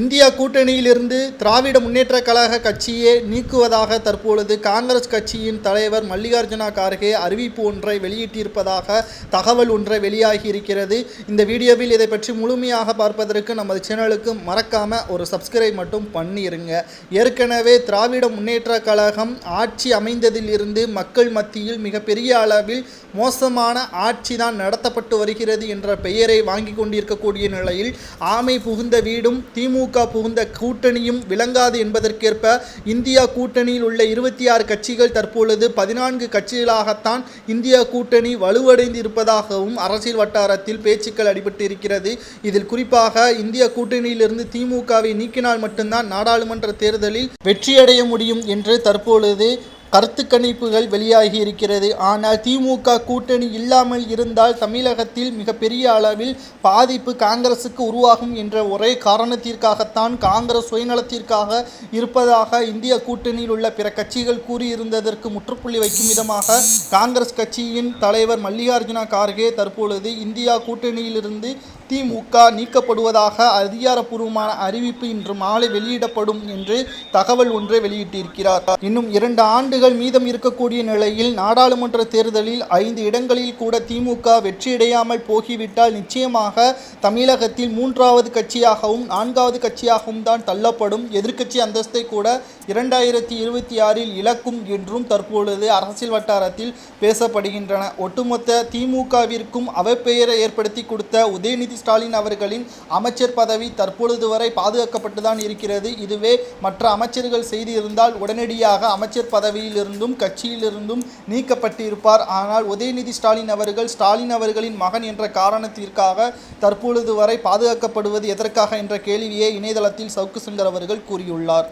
India கூட்டணியிலிருந்து திராவிட முன்னேற்றக் கழக கட்சியை நீக்குவதாக தற்பொழுது காங்கிரஸ் கட்சியின் தலைவர் மல்லிகார்ஜுன கார்கே அறிவிப்பு ஒன்றை வெளியிட்டிருப்பதாக தகவல் ஒன்றை வெளியாகி இருக்கிறது. இந்த வீடியோவில் இதை பற்றி முழுமையாக பார்ப்பதற்கு நமது சேனலுக்கு மறக்காம ஒரு சப்ஸ்கிரைப் மட்டும் பண்ணிருங்க. ஏற்கனவே திராவிட முன்னேற்றக் கழகம் ஆட்சி அமைந்ததிலிருந்து மக்கள் மத்தியில் மிகப்பெரிய அளவில் மோசமான ஆட்சி தான் நடத்தப்பட்டு வருகிறது என்ற பெயரை வாங்கி கொண்டிருக்கக்கூடிய நிலையில் ஆமை புகுந்த வீடும் திமுக புகுந்த கூட்டணியும் விளங்காது என்பதற்கேற்ப இந்தியா கூட்டணியில் உள்ள 26 கட்சிகள் தற்பொழுது 14 கட்சிகளாகத்தான் இந்தியா கூட்டணி வலுவடைந்து இருப்பதாகவும் அரசியல் வட்டாரத்தில் பேச்சுக்கள் அடிபட்டு இருக்கிறது. இதில் குறிப்பாக இந்தியா கூட்டணியிலிருந்து திமுகவை நீக்கினால் மட்டும்தான் நாடாளுமன்ற தேர்தலில் வெற்றியடைய முடியும் என்று தற்பொழுது கருத்து கணிப்புகள் வெளியாகி இருக்கிறது. ஆனால் திமுக கூட்டணி இல்லாமல் இருந்தால் தமிழகத்தில் மிகப்பெரிய அளவில் பாதிப்பு காங்கிரசுக்கு உருவாகும் என்ற ஒரே காரணத்திற்காகத்தான் காங்கிரஸ் சுயநலத்திற்காக இருப்பதாக இந்திய கூட்டணியில் உள்ள பிற கட்சிகள் கூறியிருந்ததற்கு முற்றுப்புள்ளி வைக்கும் விதமாக காங்கிரஸ் கட்சியின் தலைவர் மல்லிகார்ஜுன கார்கே தற்பொழுது இந்தியா கூட்டணியிலிருந்து திமுக நீக்கப்படுவதாக அதிகாரப்பூர்வமான அறிவிப்பு இன்று மாலை வெளியிடப்படும் என்று தகவல் ஒன்றை வெளியிட்டிருக்கிறார். இன்னும் 2 ஆண்டுகள் மீதம் இருக்கக்கூடிய நிலையில் நாடாளுமன்ற தேர்தலில் 5 இடங்களில் கூட திமுக வெற்றியடையாமல் போகிவிட்டால் நிச்சயமாக தமிழகத்தில் 3வது கட்சியாகவும் 4வது கட்சியாகவும் தான் தள்ளப்படும். எதிர்க்கட்சி அந்தஸ்தை கூட 2026 இழக்கும் என்றும் தற்பொழுது அரசியல் வட்டாரத்தில் பேசப்படுகின்றன. ஒட்டுமொத்த திமுகவிற்கும் அவப்பெயரை ஏற்படுத்தி கொடுத்த உதயநிதி ஸ்டாலின் அவர்களின் அமைச்சர் பதவி தற்பொழுது வரை பாதுகாக்கப்பட்டுதான் இருக்கிறது. இதுவே மற்ற அமைச்சர்கள் செய்திருந்தால் உடனடியாக அமைச்சர் பதவியிலிருந்தும் கட்சியிலிருந்தும் நீக்கப்பட்டிருப்பார். ஆனால் உதயநிதி ஸ்டாலின் அவர்களின் மகன் என்ற காரணத்திற்காக தற்பொழுது வரை பாதுகாக்கப்படுவது எதற்காக என்ற கேள்வியை இணையதளத்தில் சவுக்கு சங்கர் அவர்கள் கூறியுள்ளார்.